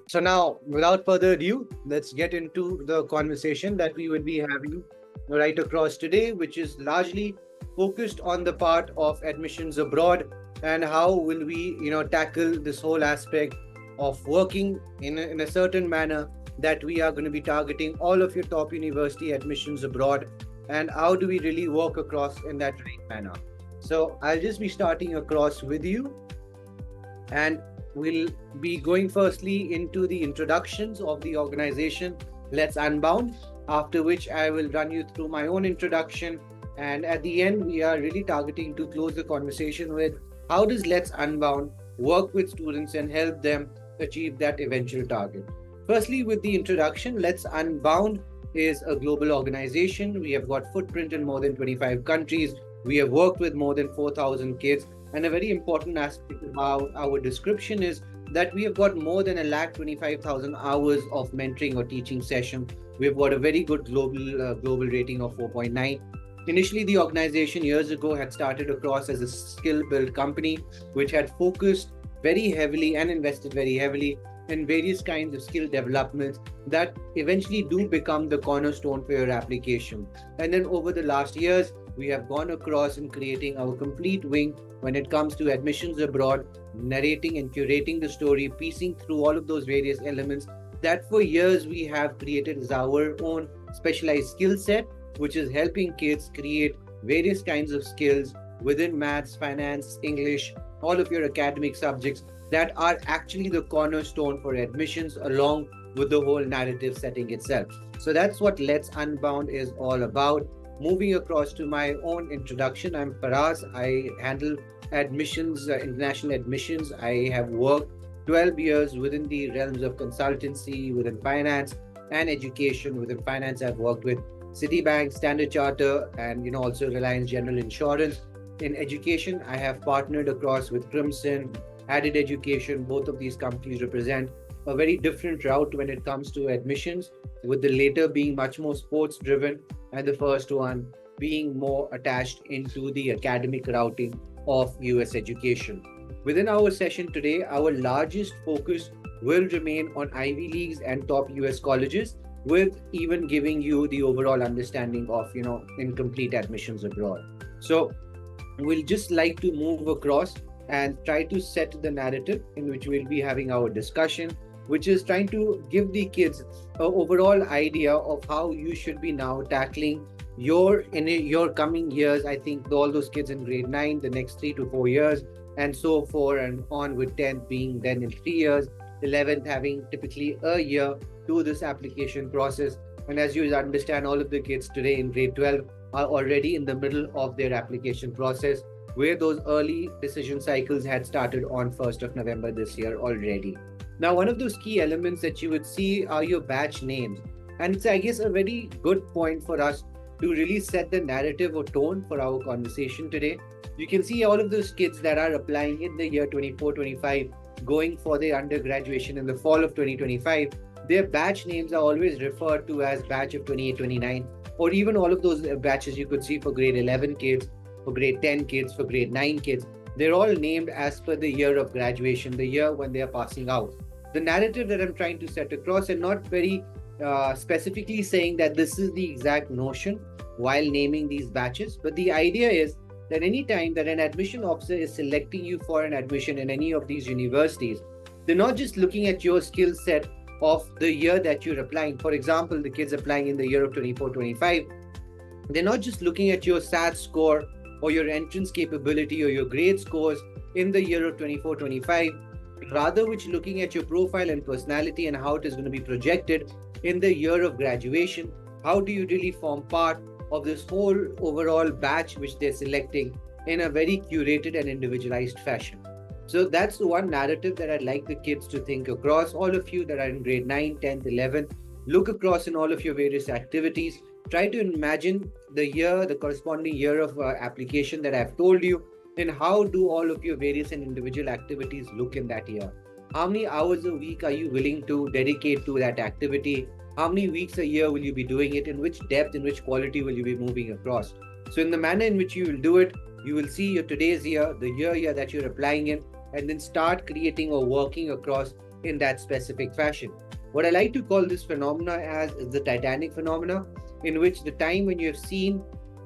So now, without further ado, let's get into the conversation that we would be having right across today, which is largely focused on the part of admissions abroad and how will we, tackle this whole aspect of working in a certain manner that we are going to be targeting all of your top university admissions abroad, and how do we really work across in that right manner. So I'll just be starting across with you, and we'll be going firstly into the introductions of the organization Let's Unbound, after which I will run you through my own introduction. And at the end, we are really targeting to close the conversation with how does Let's Unbound work with students and help them achieve that eventual target. Firstly, with the introduction, Let's Unbound is a global organization. We have got footprint in more than 25 countries. We have worked with more than 4,000 kids, and a very important aspect about our description is that we have got more than 125,000 hours of mentoring or teaching session. We've got a very good global rating of 4.9. Initially, the organization years ago had started across as a skill build company, which had focused very heavily and invested very heavily in various kinds of skill developments that eventually do become the cornerstone for your application. And then over the last years, we have gone across in creating our complete wing when it comes to admissions abroad, narrating and curating the story, piecing through all of those various elements that for years we have created as our own specialized skill set, which is helping kids create various kinds of skills within maths, finance, English, all of your academic subjects that are actually the cornerstone for admissions along with the whole narrative setting itself. So that's what Let's Unbound is all about. Moving across to my own introduction, I'm Faraz. I handle admissions, international admissions. I have worked 12 years within the realms of consultancy, within finance and education. Within finance, I've worked with Citibank, Standard Charter, and also Reliance General Insurance. In education, I have partnered across with Crimson, Added Education. Both of these companies represent a very different route when it comes to admissions, with the later being much more sports driven and the first one being more attached into the academic routing of US education. Within our session today, our largest focus will remain on Ivy Leagues and top US colleges, with even giving you the overall understanding of incomplete admissions abroad. So we'll just like to move across and try to set the narrative in which we'll be having our discussion, which is trying to give the kids an overall idea of how you should be now tackling your coming years. I think all those kids in grade 9, the next 3 to 4 years, and so forth and on, with 10th being then in 3 years, 11th having typically a year to this application process. And as you understand, all of the kids today in grade 12 are already in the middle of their application process, where those early decision cycles had started on 1st of November this year already. Now, one of those key elements that you would see are your batch names. And it's, I guess, a very good point for us to really set the narrative or tone for our conversation today. You can see all of those kids that are applying in the year 24-25, going for their undergraduation in the fall of 2025. Their batch names are always referred to as batch of 28-29, or even all of those batches you could see for grade 11 kids, for grade 10 kids, for grade 9 kids. They're all named as per the year of graduation, the year when they are passing out. The narrative that I'm trying to set across, and not very specifically saying that this is the exact notion while naming these batches, but the idea is that any time that an admission officer is selecting you for an admission in any of these universities, they're not just looking at your skill set of the year that you're applying. For example, the kids applying in the year of 24-25, they're not just looking at your SAT score or your entrance capability or your grade scores in the year of 24-25, rather which looking at your profile and personality and how it is going to be projected in the year of graduation. How do you really form part of this whole overall batch which they're selecting in a very curated and individualized fashion? So that's the one narrative that I'd like the kids to think across. All of you that are in grade 9, 10th, 11th, look across in all of your various activities. Try to imagine the corresponding year of application that I've told you, and how do all of your various and individual activities look in that year? How many hours a week are you willing to dedicate to that activity? How many weeks a year will you be doing it? In which depth, in which quality will you be moving across? So in the manner in which you will do it, you will see your today's year, the year that you're applying in, and then start creating or working across in that specific fashion. What I like to call this phenomena as is the Titanic phenomena, in which the time when you have seen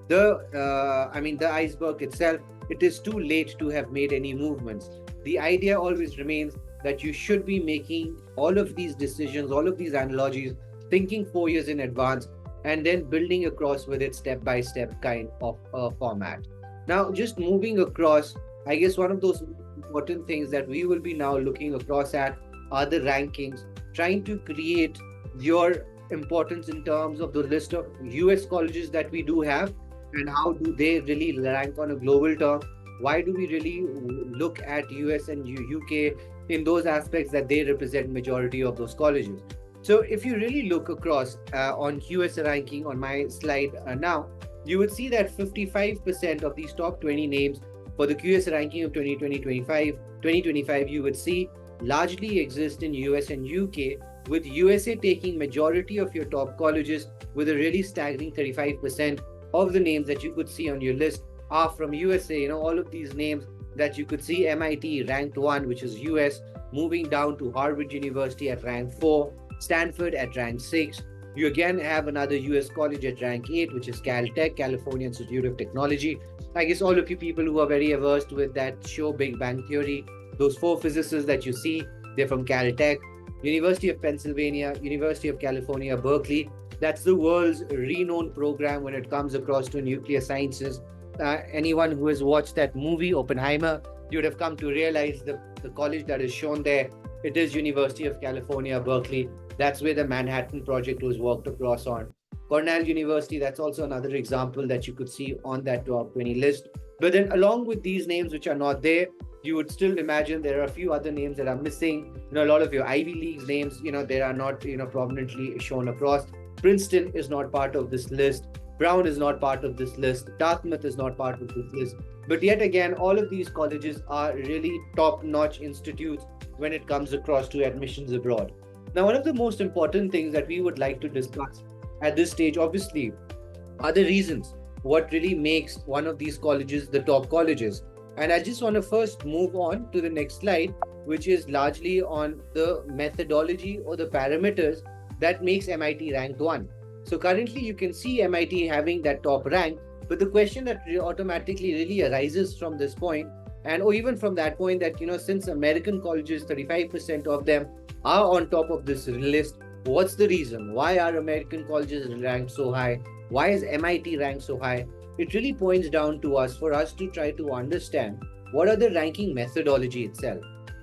the iceberg itself, it is too late to have made any movements. The idea always remains that you should be making all of these decisions, all of these analogies, thinking 4 years in advance, and then building across with it step by step kind of format. Now, just moving across, I guess one of those important things that we will be now looking across at are the rankings, trying to create your importance in terms of the list of US colleges that we do have, and how do they really rank on a global term. Why do we really look at US and UK in those aspects that they represent majority of those colleges? So if you really look across on US ranking on my slide now, you would see that 55% of these top 20 names for the QS ranking of 2025, you would see largely exist in US and UK, with USA taking majority of your top colleges, with a really staggering 35% of the names that you could see on your list are from USA. You know, all of these names that you could see: MIT ranked 1, which is US, moving down to Harvard University at rank 4, Stanford at rank 6. You again have another US college at rank 8, which is Caltech, California Institute of Technology. I guess all of you people who are very averse with that show Big Bang Theory, those 4 physicists that you see, they're from Caltech. University of Pennsylvania, University of California, Berkeley. That's the world's renowned program when it comes across to nuclear sciences. Anyone who has watched that movie, Oppenheimer, you would have come to realize the college that is shown there, it is University of California, Berkeley. That's where the Manhattan Project was worked across on. Cornell University, that's also another example that you could see on that top 20 list. But then along with these names which are not there, you would still imagine there are a few other names that are missing. You know, a lot of your Ivy League names, they are not, prominently shown across. Princeton is not part of this list. Brown is not part of this list. Dartmouth is not part of this list. But yet again, all of these colleges are really top-notch institutes when it comes across to admissions abroad. Now, one of the most important things that we would like to discuss at this stage, obviously, are the reasons what really makes one of these colleges the top colleges. And I just want to first move on to the next slide, which is largely on the methodology or the parameters that makes MIT ranked 1. So currently you can see MIT having that top rank, but the question that automatically really arises from this point, or even from that point, that since American colleges, 35% of them are on top of this list, what's the reason? Why are American colleges ranked so high? Why is MIT ranked so high? It really points down to us for us to try to understand what are the ranking methodology itself.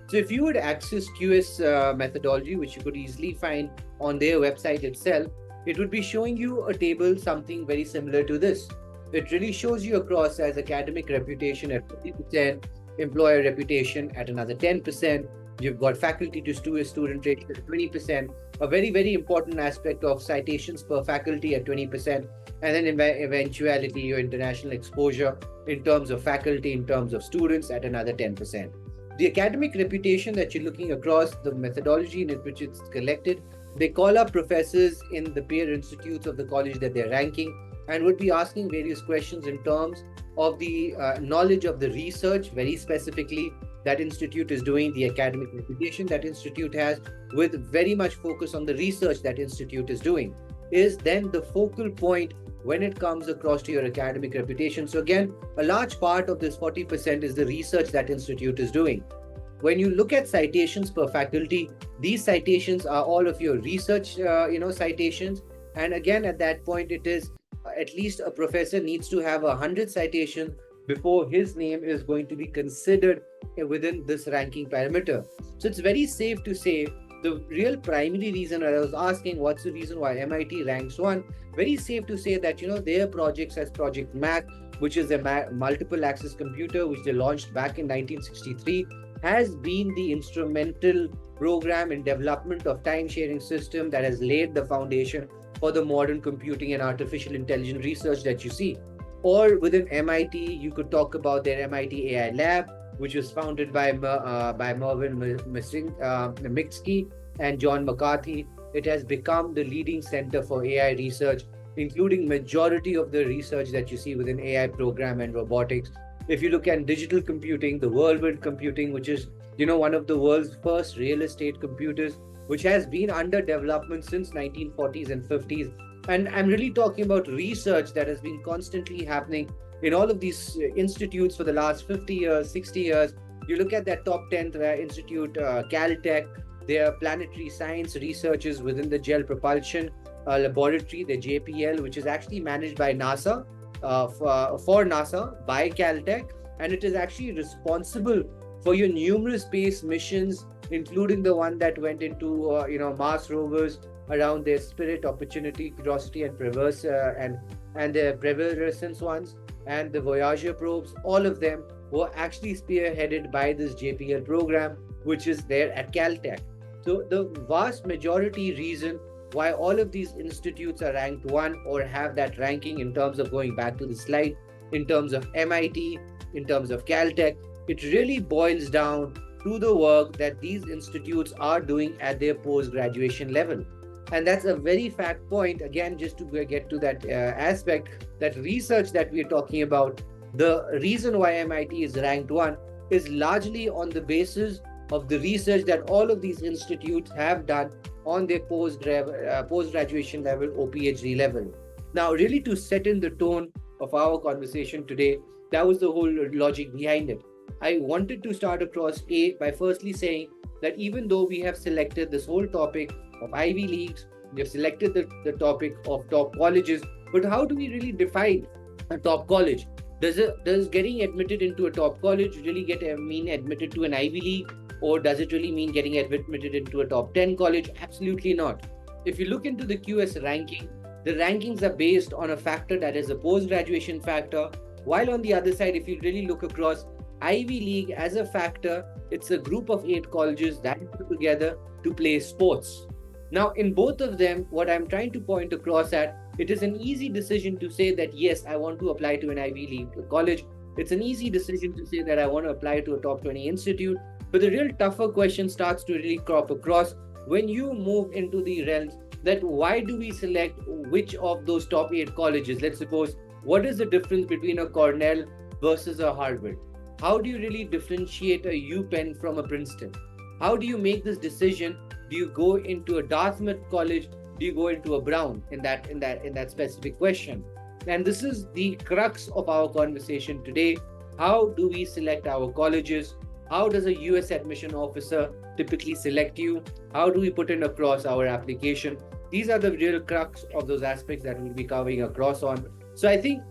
So if you would access QS methodology, which you could easily find on their website itself, it would be showing you a table, something very similar to this. It really shows you across as academic reputation at 50%, employer reputation at another 10%. You've got faculty to student ratio at 20%, a very, very important aspect of citations per faculty at 20%, and then eventuality, your international exposure in terms of faculty, in terms of students at another 10%. The academic reputation that you're looking across, the methodology in which it's collected, they call up professors in the peer institutes of the college that they're ranking, and would be asking various questions in terms of the knowledge of the research, very specifically, that institute is doing, the academic reputation that institute has, with very much focus on the research that institute is doing, is then the focal point when it comes across to your academic reputation. So again, a large part of this 40% is the research that institute is doing. When you look at citations per faculty, these citations are all of your research, citations. And again, at that point, it is at least a professor needs to have 100 citations before his name is going to be considered within this ranking parameter. So it's very safe to say the real primary reason I was asking, what's the reason why MIT ranks 1? Very safe to say that, their projects as Project Mac, which is a multiple access computer, which they launched back in 1963, has been the instrumental program in development of time-sharing system that has laid the foundation for the modern computing and artificial intelligence research that you see. Or within MIT, you could talk about their MIT AI Lab, which was founded by Mervyn Minsky and John McCarthy. It has become the leading center for AI research, including majority of the research that you see within AI program and robotics. If you look at digital computing, the whirlwind computing, which is one of the world's first real estate computers, which has been under development since 1940s and 50s. And I'm really talking about research that has been constantly happening in all of these institutes for the last 50 years, 60 years. You look at that top 10th institute, Caltech, their planetary science researchers within the Gel Propulsion Laboratory, the JPL, which is actually managed by NASA, for NASA by Caltech, and it is actually responsible for your numerous space missions, including the one that went into Mars rovers around their Spirit, Opportunity, Curiosity, and and the Perseverance ones, and the Voyager probes. All of them were actually spearheaded by this JPL program, which is there at Caltech. So the vast majority reason why all of these institutes are ranked one or have that ranking in terms of going back to the slide, in terms of MIT, in terms of Caltech, it really boils down to the work that these institutes are doing at their post-graduation level. And that's a very fact point, again, just to get to that aspect, that research that we're talking about, the reason why MIT is ranked one is largely on the basis of the research that all of these institutes have done on their post-graduation level or PhD level. Now, really to set in the tone of our conversation today, that was the whole logic behind it. I wanted to start across by firstly saying that even though we have selected this whole topic of Ivy Leagues, we have selected the topic of top colleges, but how do we really define a top college? Does getting admitted into a top college really mean admitted to an Ivy League? Or does it really mean getting admitted into a top 10 college? Absolutely not. If you look into the QS ranking, the rankings are based on a factor that is a post-graduation factor, while on the other side, if you really look across Ivy League as a factor, it's a group of 8 colleges that put together to play sports. Now, in both of them, what I'm trying to point across at, it is an easy decision to say that, yes, I want to apply to an Ivy League college. It's an easy decision to say that I want to apply to a top 20 institute. But the real tougher question starts to really crop across when you move into the realms that why do we select which of those top 8 colleges? Let's suppose, what is the difference between a Cornell versus a Harvard? How do you really differentiate a UPenn from a Princeton? How do you make this decision? Do you go into a Dartmouth college? Do you go into a Brown in that specific question? And this is the crux of our conversation today. How do we select our colleges? How does a US admission officer typically select you? How do we put in across our application? These are the real crux of those aspects that we'll be covering across on. So I think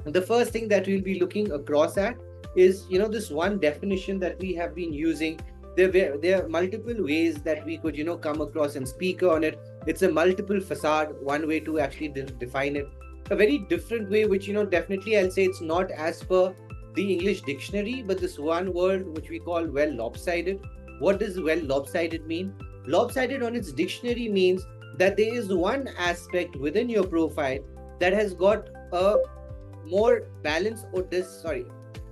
the first thing that we'll be looking across at is, this one definition that we have been using. There are multiple ways that we could, come across and speak on it. It's a multiple facade, one way to actually define it. A very different way, which, definitely I'll say it's not as per the English dictionary, but this one word which we call well lopsided. What does well lopsided mean? Lopsided on its dictionary means that there is one aspect within your profile that has got a more balance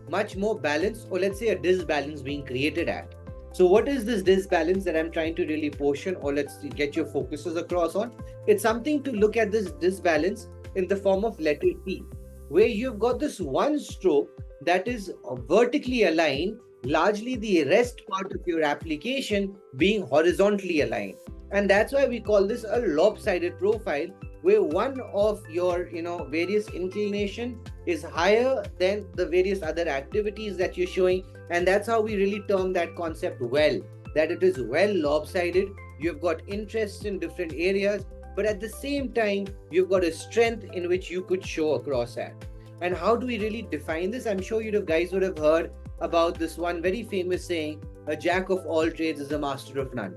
much more balance, or let's say a disbalance being created at. So what is this disbalance that I'm trying to really portion, or let's get your focuses across on? It's something to look at this disbalance in the form of letter T, where you've got this one stroke that is vertically aligned, largely the rest part of your application being horizontally aligned. And that's why we call this a lopsided profile, where one of your various inclination is higher than the various other activities that you're showing. And that's how we really term that concept well, that it is well lopsided. You've got interests in different areas, but at the same time, you've got a strength in which you could show across at. And how do we really define this? I'm sure you guys would have heard about this one very famous saying, a jack of all trades is a master of none.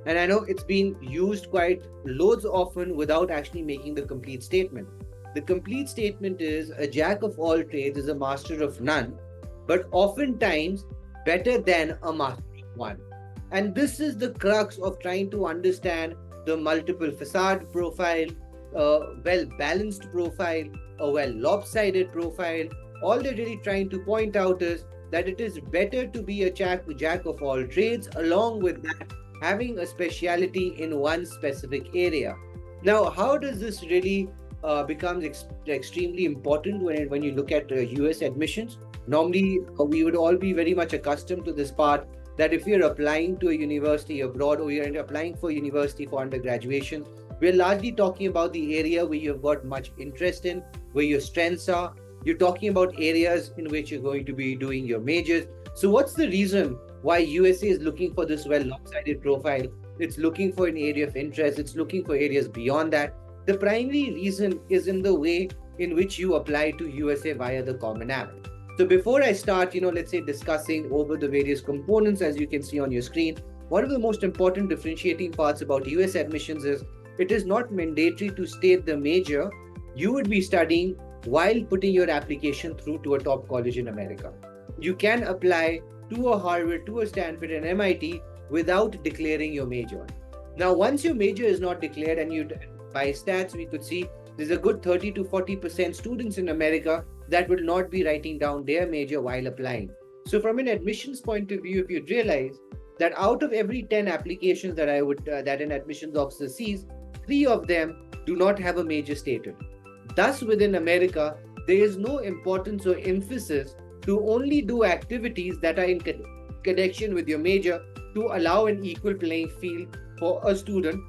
And I know it's been used quite loads often without actually making the complete statement. The complete statement is a jack of all trades is a master of none, but oftentimes better than a master of one. And this is the crux of trying to understand the multiple facade profile, well-balanced profile, a well lopsided profile. All they're really trying to point out is that it is better to be a jack of all trades, along with that having a speciality in one specific area. Now, how does this really become extremely important when you look at US admissions? Normally, we would all be very much accustomed to this part that if you're applying to a university abroad or you're applying for university for undergraduation, we're largely talking about the area where you've got much interest in, where your strengths are. You're talking about areas in which you're going to be doing your majors. So what's the reason why USA is looking for this well lopsided profile? It's looking for an area of interest. It's looking for areas beyond that. The primary reason is in the way in which you apply to USA via the Common App. So before I start, let's say discussing over the various components, as you can see on your screen, one of the most important differentiating parts about US admissions is it is not mandatory to state the major you would be studying while putting your application through to a top college in America. You can apply to a Harvard, to a Stanford, and MIT without declaring your major. Now, once your major is not declared, and by stats, we could see there's a good 30 to 40% students in America that will not be writing down their major while applying. So from an admissions point of view, if you'd realize that out of every 10 applications that that an admissions officer sees, 3 of them do not have a major stated. Thus, within America, there is no importance or emphasis to only do activities that are in connection with your major to allow an equal playing field for a student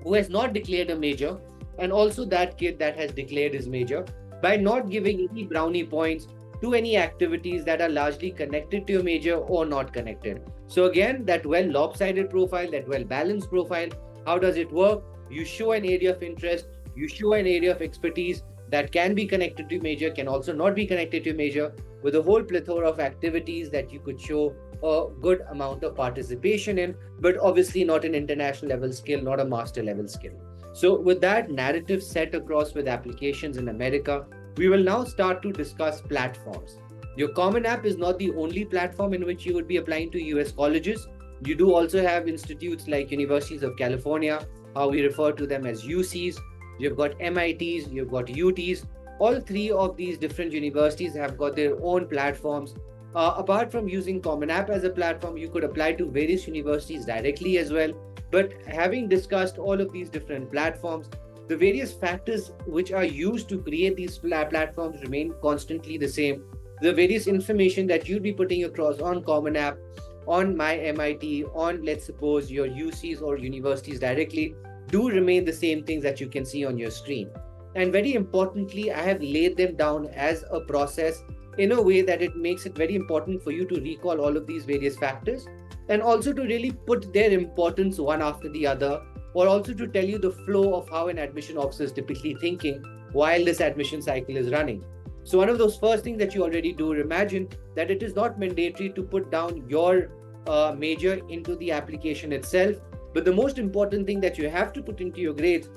who has not declared a major and also that kid that has declared his major, by not giving any brownie points to any activities that are largely connected to your major or not connected. So again, that well lopsided profile, that well balanced profile, how does it work? You show an area of interest, you show an area of expertise that can be connected to major, can also not be connected to major, with a whole plethora of activities that you could show a good amount of participation in, but obviously not an international level skill, not a master level skill. So with that narrative set across with applications in America, we will now start to discuss platforms. Your Common App is not the only platform in which you would be applying to US colleges. You do also have institutes like Universities of California, how we refer to them as UCs. You've got MITs, you've got UTs. All 3 of these different universities have got their own platforms. Apart from using Common App as a platform, you could apply to various universities directly as well. But having discussed all of these different platforms, the various factors which are used to create these platforms remain constantly the same. The various information that you'll be putting across on Common App, on my MIT, on let's suppose your UCs or universities directly, do remain the same things that you can see on your screen. And very importantly, I have laid them down as a process in a way that it makes it very important for you to recall all of these various factors and also to really put their importance one after the other, or also to tell you the flow of how an admission officer is typically thinking while this admission cycle is running. So one of those first things that you already do, imagine that it is not mandatory to put down your major into the application itself, but the most important thing that you have to put into your grades,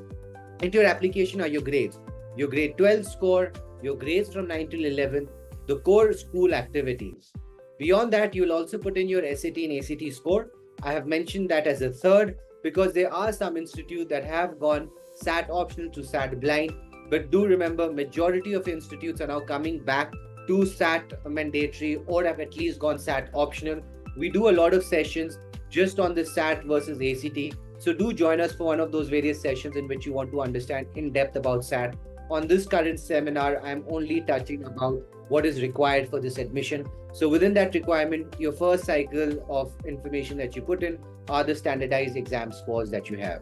into your application, are your grades. Your grade 12 score, your grades from 9 till 11, the core school activities. Beyond that, you'll also put in your SAT and ACT score. I have mentioned that as a third because there are some institutes that have gone SAT optional to SAT blind. But do remember, majority of institutes are now coming back to SAT mandatory or have at least gone SAT optional. We do a lot of sessions just on the SAT versus ACT. So do join us for one of those various sessions in which you want to understand in depth about SAT. On this current seminar, I'm only touching about what is required for this admission. So within that requirement, your first cycle of information that you put in are the standardized exam scores that you have.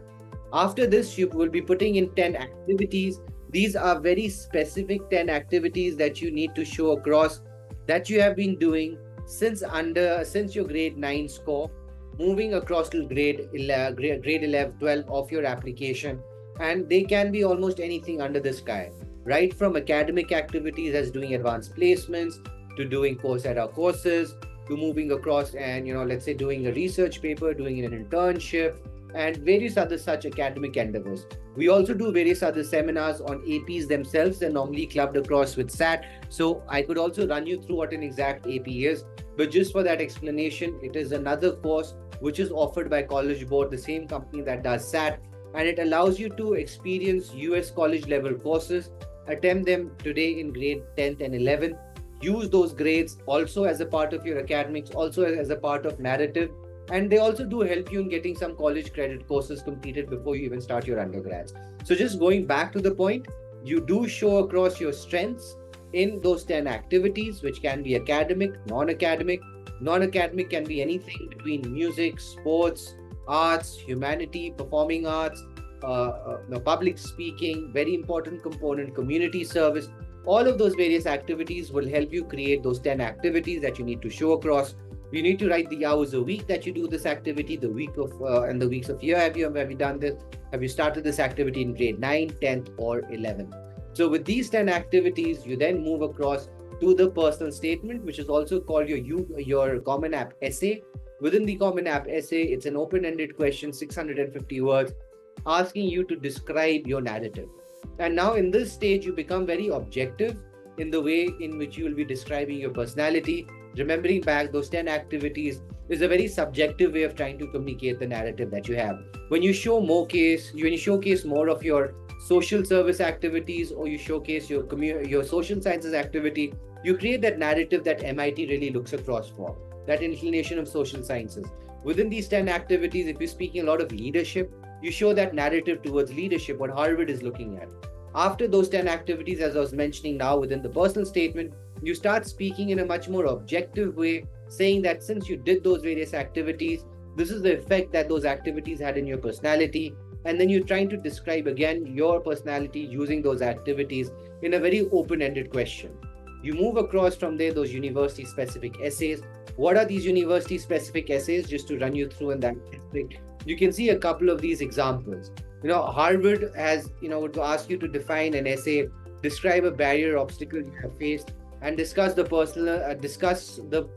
After this, you will be putting in 10 activities. These are very specific 10 activities that you need to show across that you have been doing since your grade 9 score, moving across to grade 11, 12 of your application. And they can be almost anything under the sky, right from academic activities as doing advanced placements, to doing Coursera courses, to moving across and, let's say doing a research paper, doing an internship, and various other such academic endeavors. We also do various other seminars on APs themselves. They're normally clubbed across with SAT. So I could also run you through what an exact AP is. But just for that explanation, it is another course which is offered by College Board, the same company that does SAT. And it allows you to experience US college level courses, attempt them today in grade 10th and 11th, use those grades also as a part of your academics, also as a part of narrative. And they also do help you in getting some college credit courses completed before you even start your undergrads. So just going back to the point, you do show across your strengths in those 10 activities, which can be academic, non-academic. Non-academic can be anything between music, sports, arts, humanity, performing arts, public speaking, very important component, community service. All of those various activities will help you create those 10 activities that you need to show across. You need to write the hours a week that you do this activity, the week of and the weeks of year. Have you done this? Have you started this activity in grade 9, 10th, or 11th? So with these 10 activities, you then move across to the personal statement, which is also called your Common App essay. Within the Common App essay, it's an open-ended question, 650 words, asking you to describe your narrative. And now in this stage, you become very objective in the way in which you will be describing your personality. Remembering back those 10 activities is a very subjective way of trying to communicate the narrative that you have. When you showcase more of your social service activities, or you showcase your social sciences activity, you create that narrative that MIT really looks across for, that inclination of social sciences. Within these 10 activities, if you're speaking a lot of leadership, you show that narrative towards leadership, what Harvard is looking at. After those 10 activities, as I was mentioning now within the personal statement, you start speaking in a much more objective way, saying that since you did those various activities, this is the effect that those activities had in your personality. And then you're trying to describe again your personality using those activities in a very open-ended question. You move across from there those university-specific essays. What are these university-specific essays? Just to run you through in that aspect, you can see a couple of these examples. Harvard has, would ask you to define an essay, describe a barrier or obstacle you have faced, and discuss the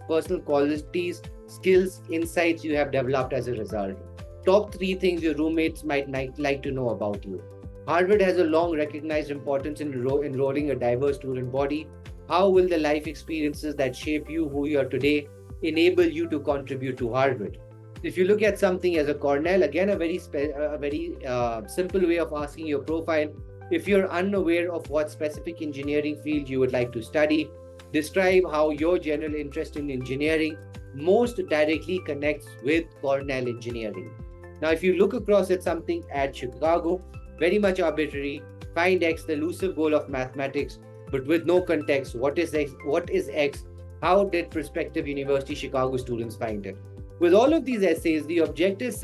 personal qualities, skills, insights you have developed as a result. Top 3 things your roommates might like to know about you. Harvard has a long recognized importance in enrolling a diverse student body. How will the life experiences that shape you who you are today enable you to contribute to Harvard? If you look at something as a Cornell, again, a very simple way of asking your profile. If you're unaware of what specific engineering field you would like to study, describe how your general interest in engineering most directly connects with Cornell engineering. Now, if you look across at something at Chicago, very much arbitrary, find X, the elusive goal of mathematics, but with no context. What is X? How did prospective University Chicago students find it? With all of these essays, the objective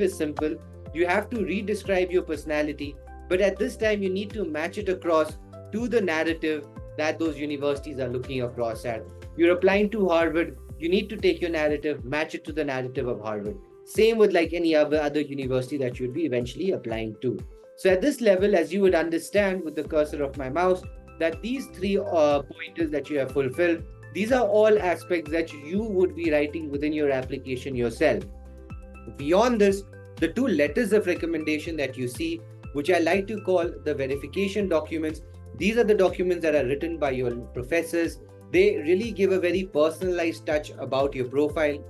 is simple. You have to re-describe your personality, but at this time, you need to match it across to the narrative that those universities are looking across at. You're applying to Harvard, you need to take your narrative, match it to the narrative of Harvard. Same with like any other university that you'd be eventually applying to. So at this level, as you would understand with the cursor of my mouse, that these 3 pointers that you have fulfilled, these are all aspects that you would be writing within your application yourself. Beyond this, the 2 letters of recommendation that you see, which I like to call the verification documents, these are the documents that are written by your professors. They really give a very personalized touch about your profile.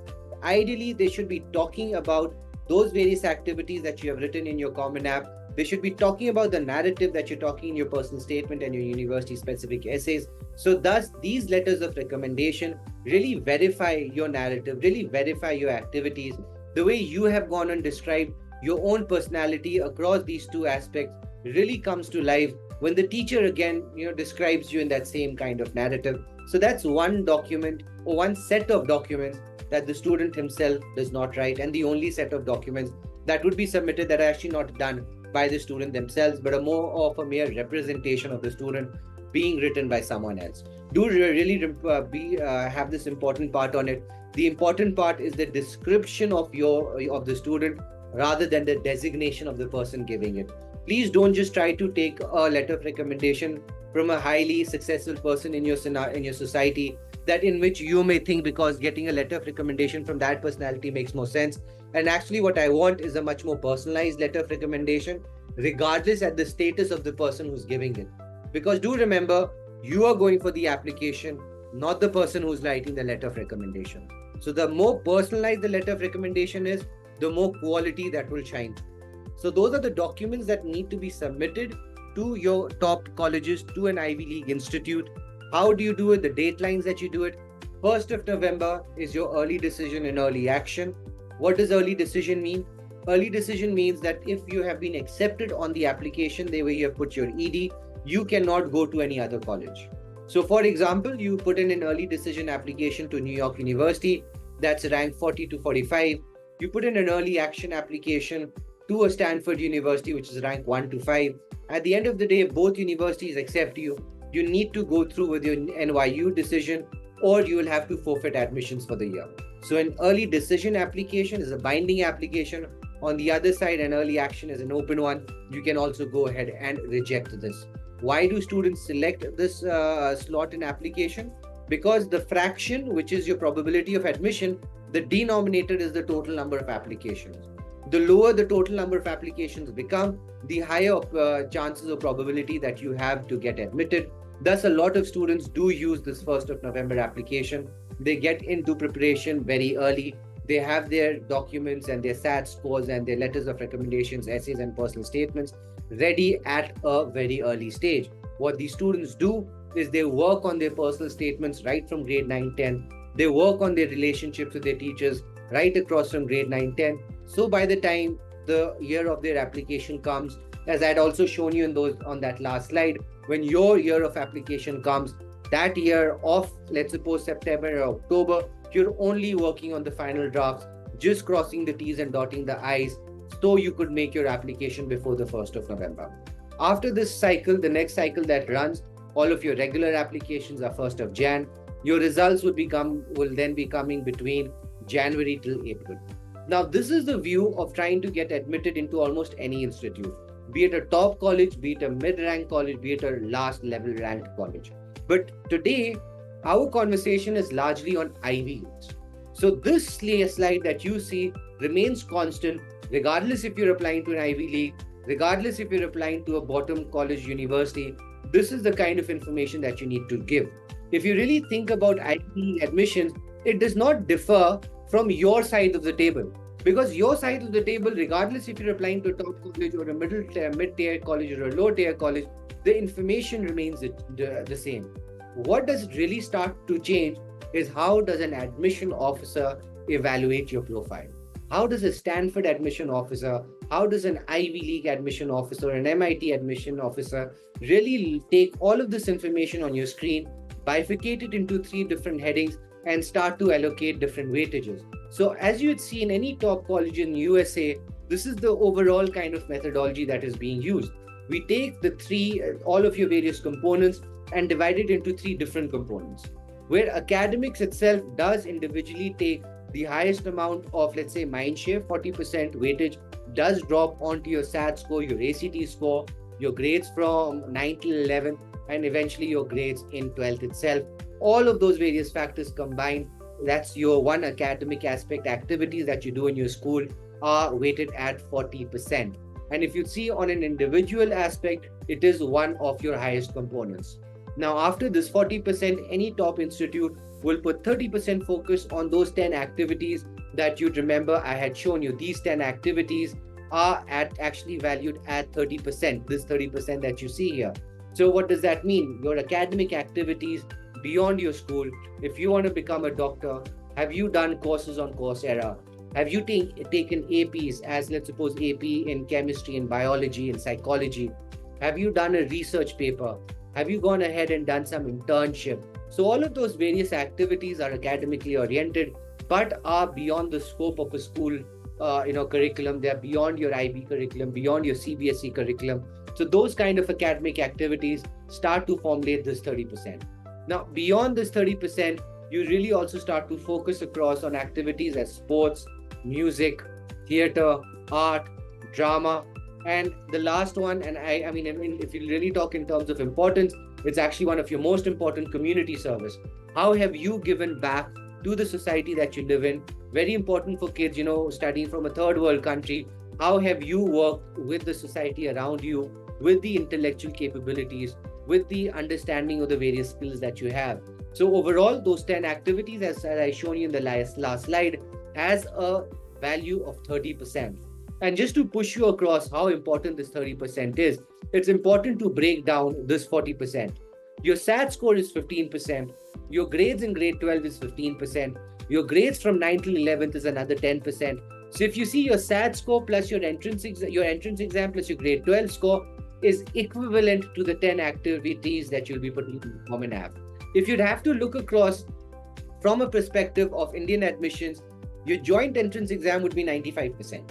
Ideally, they should be talking about those various activities that you have written in your Common App. They should be talking about the narrative that you're talking in your personal statement and your university-specific essays. So thus, these letters of recommendation really verify your narrative, really verify your activities. The way you have gone and described your own personality across these 2 aspects really comes to life when the teacher again, describes you in that same kind of narrative. So that's one document or one set of documents that the student himself does not write, and the only set of documents that would be submitted that are actually not done by the student themselves, but a mere representation of the student being written by someone else. Do really have this important part on it. The important part is the description of the student rather than the designation of the person giving it. Please don't just try to take a letter of recommendation from a highly successful person in your society, that in which you may think because getting a letter of recommendation from that personality makes more sense. And actually what I want is a much more personalized letter of recommendation, regardless at the status of the person who's giving it. Because do remember, you are going for the application, not the person who's writing the letter of recommendation. So the more personalized the letter of recommendation is, the more quality that will shine. So those are the documents that need to be submitted to your top colleges, to an Ivy League institute. How do you do it? The datelines that you do it. 1st of November is your early decision and early action. What does early decision mean? Early decision means that if you have been accepted on the application, the way you have put your ED, you cannot go to any other college. So for example, you put in an early decision application to New York University, that's rank 40 to 45. You put in an early action application to a Stanford University, which is rank 1 to 5. At the end of the day, both universities accept you. You need to go through with your NYU decision, or you will have to forfeit admissions for the year. So an early decision application is a binding application. On the other side, an early action is an open one. You can also go ahead and reject this. Why do students select this slot in application? Because the fraction, which is your probability of admission, the denominator is the total number of applications. The lower the total number of applications become, the higher chances of probability that you have to get admitted. Thus, a lot of students do use this 1st of November application. They get into preparation very early. They have their documents and their SAT scores and their letters of recommendations, essays, and personal statements ready at a very early stage. What these students do is they work on their personal statements right from grade 9, 10. They work on their relationships with their teachers right across from grade 9, 10. So by the time the year of their application comes, as I had also shown you in those on that last slide, when your year of application comes, that year of, let's suppose, September or October, you're only working on the final drafts, just crossing the T's and dotting the I's, so you could make your application before the 1st of November. After this cycle, the next cycle that runs, all of your regular applications are 1st of Jan. Your results will then be coming between January till April. Now, this is the view of trying to get admitted into almost any institute, be it a top college, be it a mid-rank college, be it a last level ranked college. But today, our conversation is largely on Ivy Leagues. So this slide that you see remains constant, regardless if you're applying to an Ivy League, regardless if you're applying to a bottom college university. This is the kind of information that you need to give. If you really think about Ivy League admissions, it does not differ from your side of the table, because your side of the table, regardless if you're applying to a top college or a mid-tier college or a low-tier college, the information remains the same. What does really start to change is how does an admission officer evaluate your profile? How does a Stanford admission officer, how does an Ivy League admission officer, an MIT admission officer really take all of this information on your screen, bifurcate it into 3 different headings, and start to allocate different weightages? So as you would see in any top college in USA, this is the overall kind of methodology that is being used. We take the all of your various components and divide it into 3 different components, where academics itself does individually take the highest amount of, let's say, mindshare, 40% weightage does drop onto your SAT score, your ACT score, your grades from 9th till 11th, and eventually your grades in 12th itself. All of those various factors combined, that's your one academic aspect. Activities that you do in your school are weighted at 40%. And if you see on an individual aspect, it is one of your highest components. Now, after this 40%, any top institute will put 30% focus on those 10 activities that you'd remember I had shown you. These 10 activities are actually valued at 30%, this 30% that you see here. So what does that mean? Your academic activities beyond your school. If you want to become a doctor, have you done courses on Coursera? Have you taken APs, as let's suppose AP in chemistry and biology and psychology? Have you done a research paper? Have you gone ahead and done some internship? So all of those various activities are academically oriented, but are beyond the scope of a school curriculum. They're beyond your IB curriculum, beyond your CBSE curriculum. So those kind of academic activities start to formulate this 30%. Now, beyond this 30%, you really also start to focus across on activities as sports, music, theater, art, drama, and the last one, and I mean, if you really talk in terms of importance, it's actually one of your most important, community service. How have you given back to the society that you live in? Very important for kids, studying from a third world country. How have you worked with the society around you, with the intellectual capabilities, with the understanding of the various skills that you have? So overall, those 10 activities, as I shown you in the last slide, has a value of 30%. And just to push you across how important this 30% is, it's important to break down this 40%. Your SAT score is 15%. Your grades in grade 12 is 15%. Your grades from 9th till 11th is another 10%. So if you see your SAT score plus your entrance exam plus your grade 12 score, is equivalent to the 10 activities that you'll be putting in the common app. If you'd have to look across from a perspective of Indian admissions, your joint entrance exam would be 95%.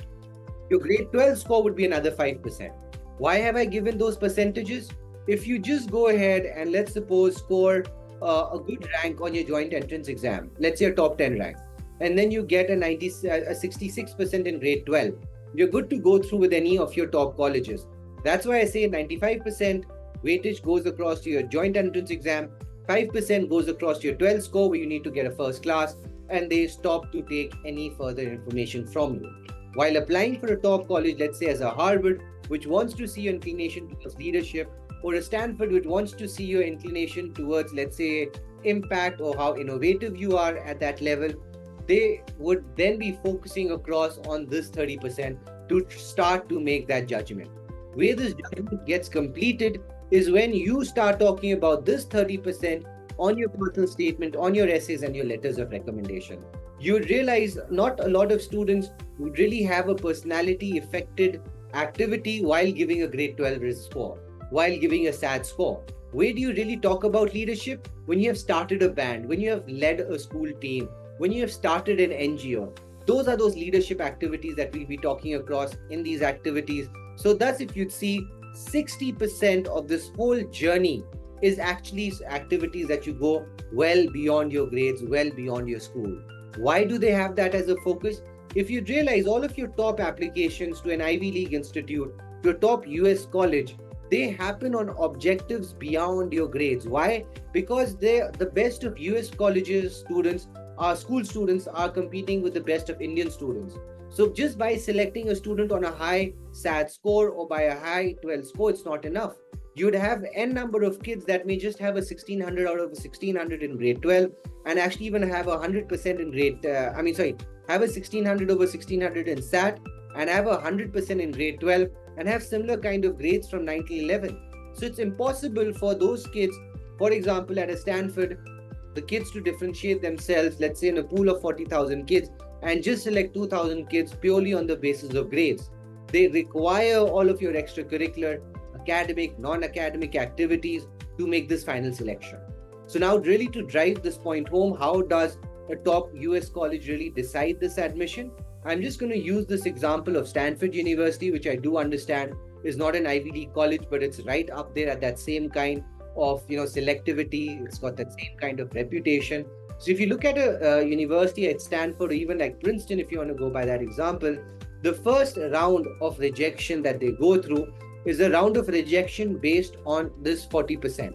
Your grade 12 score would be another 5%. Why have I given those percentages? If you just go ahead and let's suppose score a good rank on your joint entrance exam, let's say a top 10 rank, and then you get a 66% in grade 12, you're good to go through with any of your top colleges. That's why I say 95% weightage goes across to your joint entrance exam, 5% goes across to your 12 score where you need to get a first class, and they stop to take any further information from you. While applying for a top college, let's say as a Harvard, which wants to see your inclination towards leadership, or a Stanford, which wants to see your inclination towards, let's say, impact or how innovative you are at that level, they would then be focusing across on this 30% to start to make that judgment. Where this judgment gets completed is when you start talking about this 30% on your personal statement, on your essays and your letters of recommendation. You realize not a lot of students would really have a personality affected activity while giving a grade 12 score, while giving a SAT score. Where do you really talk about leadership? When you have started a band, when you have led a school team, when you have started an NGO. Those are those leadership activities that we'll be talking across in these activities. So thus, if you'd see 60% of this whole journey is actually activities that you go well beyond your grades, well beyond your school. Why do they have that as a focus? If you realize all of your top applications to an Ivy League institute, your top US college, they happen on objectives beyond your grades. Why? Because the best of US colleges students, school students are competing with the best of Indian students. So just by selecting a student on a high SAT score or by a high 12 score, it's not enough. You'd have n number of kids that may just have a 1600 out of a 1600 in grade 12 and actually even have 100% in grade, have a 1600 over 1600 in SAT and have 100% in grade 12 and have similar kind of grades from 9 to 11. So it's impossible for those kids, for example, at a Stanford, the kids to differentiate themselves, let's say in a pool of 40,000 kids, and just select 2,000 kids purely on the basis of grades. They require all of your extracurricular, academic, non-academic activities to make this final selection. So now really to drive this point home, how does a top US college really decide this admission? I'm just going to use this example of Stanford University, which I do understand is not an Ivy League college, but it's right up there at that same kind of selectivity. It's got that same kind of reputation. So if you look at a university at Stanford or even like Princeton, if you want to go by that example, the first round of rejection that they go through is a round of rejection based on this 40%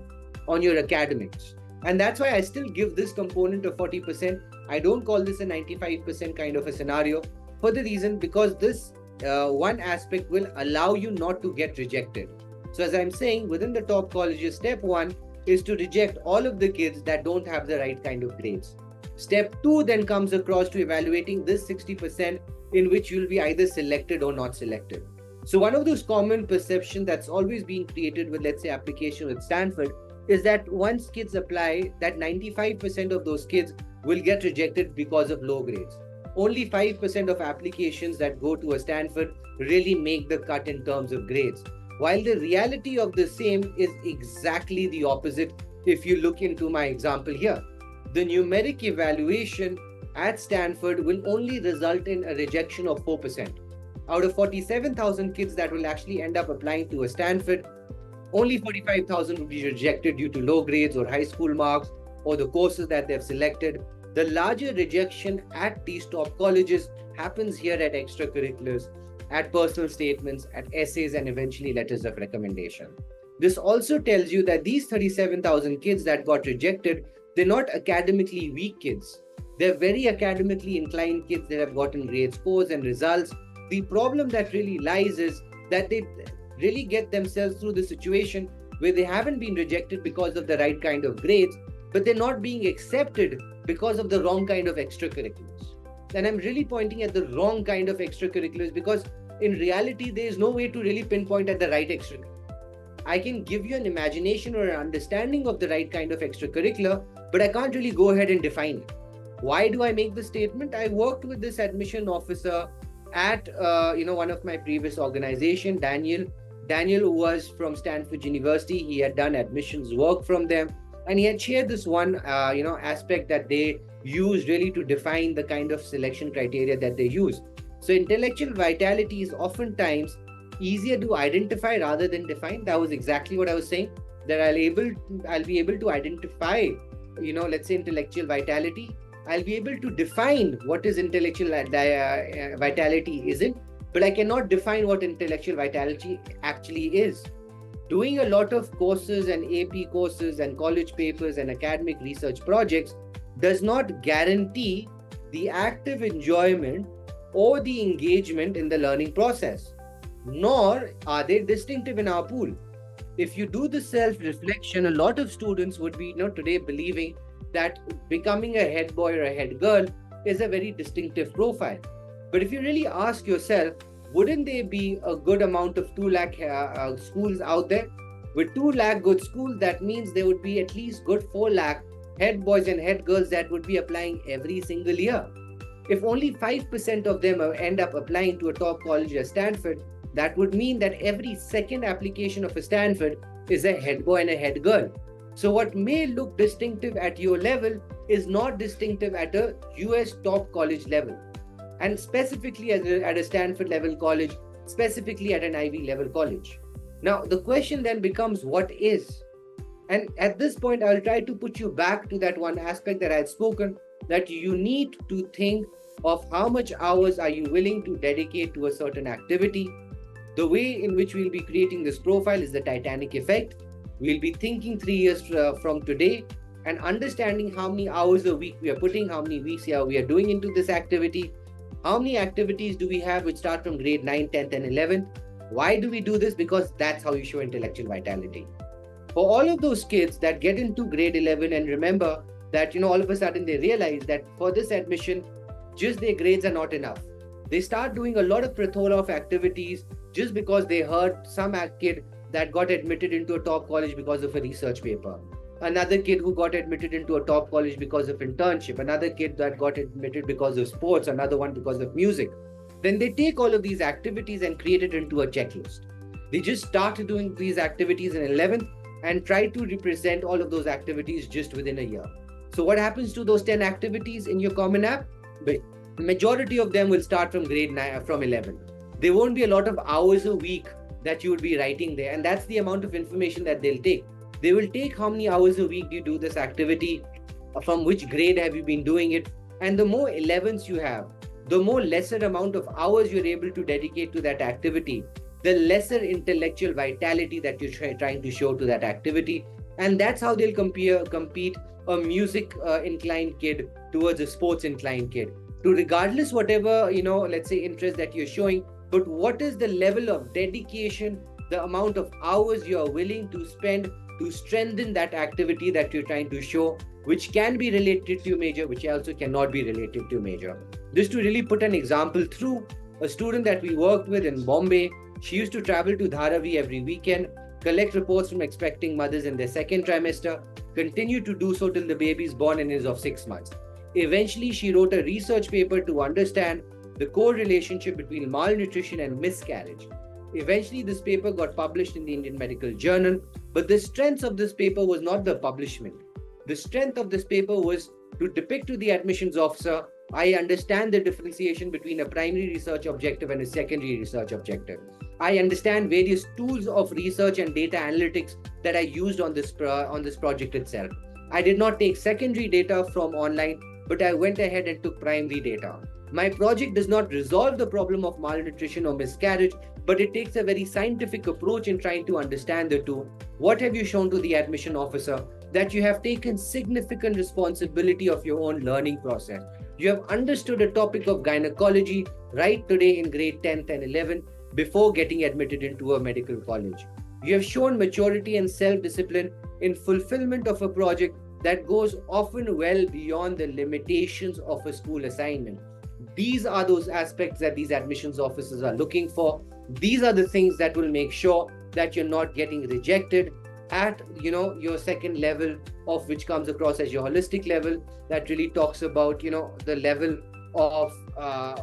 on your academics. And that's why I still give this component of 40%. I don't call this a 95% kind of a scenario for the reason because this one aspect will allow you not to get rejected. So as I'm saying, within the top colleges, step one is to reject all of the kids that don't have the right kind of grades. Step two then comes across to evaluating this 60% in which you'll be either selected or not selected. So one of those common perceptions that's always been created with, let's say, application with Stanford is that once kids apply, that 95% of those kids will get rejected because of low grades. Only 5% of applications that go to a Stanford really make the cut in terms of grades. While the reality of the same is exactly the opposite if you look into my example here. The numeric evaluation at Stanford will only result in a rejection of 4%. Out of 47,000 kids that will actually end up applying to a Stanford, only 45,000 will be rejected due to low grades or high school marks or the courses that they've selected. The larger rejection at these top colleges happens here at extracurriculars, at personal statements, at essays, and eventually letters of recommendation. This also tells you that these 37,000 kids that got rejected, they're not academically weak kids. They're very academically inclined kids that have gotten great scores and results. The problem that really lies is that they really get themselves through the situation where they haven't been rejected because of the right kind of grades, but they're not being accepted because of the wrong kind of extracurriculars. And I'm really pointing at the wrong kind of extracurriculars because in reality, there is no way to really pinpoint at the right extracurricular. I can give you an imagination or an understanding of the right kind of extracurricular, but I can't really go ahead and define it. Why do I make this statement? I worked with this admission officer at one of my previous organization, Daniel, Daniel was from Stanford University. He had done admissions work from them, and he had shared this one, aspect that they use really to define the kind of selection criteria that they use. So intellectual vitality is oftentimes easier to identify rather than define. That was exactly what I was saying. That I'll be able to identify, let's say intellectual vitality. I'll be able to define what is intellectual vitality isn't, but I cannot define what intellectual vitality actually is. Doing a lot of courses and AP courses and college papers and academic research projects does not guarantee the active enjoyment or the engagement in the learning process, nor are they distinctive in our pool. If you do the self-reflection, a lot of students would be today believing that becoming a head boy or a head girl is a very distinctive profile. But if you really ask yourself, wouldn't there be a good amount of 2 lakh schools out there? With 2 lakh good schools, that means there would be at least good 4 lakh head boys and head girls that would be applying every single year. If only 5% of them end up applying to a top college at Stanford, that would mean that every second application of a Stanford is a head boy and a head girl. So what may look distinctive at your level is not distinctive at a US top college level, and specifically at a Stanford level college, specifically at an Ivy level college. Now, the question then becomes, what is? And at this point, I'll try to put you back to that one aspect that I had spoken, that you need to think of how much hours are you willing to dedicate to a certain activity. The way in which we'll be creating this profile is the Titanic effect. We'll be thinking 3 years from today and understanding how many hours a week we are putting, how many weeks we are doing into this activity. How many activities do we have which start from grade 9, 10th, and 11th? Why do we do this? Because that's how you show intellectual vitality. For all of those kids that get into grade 11 and remember that, all of a sudden they realize that for this admission, just their grades are not enough. They start doing a lot of plethora of activities just because they heard some kid that got admitted into a top college because of a research paper. Another kid who got admitted into a top college because of internship, another kid that got admitted because of sports, another one because of music. Then they take all of these activities and create it into a checklist. They just start doing these activities in 11th and try to represent all of those activities just within a year. So what happens to those 10 activities in your Common App? The majority of them will start from grade 9, from 11. There won't be a lot of hours a week that you would be writing there, and that's the amount of information that they'll take. They will take how many hours a week do you do this activity, from which grade have you been doing it, and the more 11s you have, the more lesser amount of hours you're able to dedicate to that activity, the lesser intellectual vitality that you're trying to show to that activity. And that's how they'll compete a music inclined kid towards a sports inclined kid. To regardless whatever, let's say interest that you're showing, but what is the level of dedication, the amount of hours you are willing to spend to strengthen that activity that you're trying to show, which can be related to your major, which also cannot be related to your major. Just to really put an example through, a student that we worked with in Bombay, she used to travel to Dharavi every weekend, collect reports from expecting mothers in their second trimester, continue to do so till the baby is born and is of 6 months. Eventually, she wrote a research paper to understand the core relationship between malnutrition and miscarriage. Eventually, this paper got published in the Indian Medical Journal, but the strength of this paper was not the publishment. The strength of this paper was to depict to the admissions officer, I understand the differentiation between a primary research objective and a secondary research objective. I understand various tools of research and data analytics that I used on this project itself. I did not take secondary data from online, but I went ahead and took primary data. My project does not resolve the problem of malnutrition or miscarriage, but it takes a very scientific approach in trying to understand the two. What have you shown to the admission officer? That you have taken significant responsibility of your own learning process. You have understood a topic of gynecology right today in grade 10th and 11th before getting admitted into a medical college. You have shown maturity and self-discipline in fulfillment of a project that goes often well beyond the limitations of a school assignment. These are those aspects that these admissions officers are looking for. These are the things that will make sure that you're not getting rejected at your second level, of which comes across as your holistic level, that really talks about the level of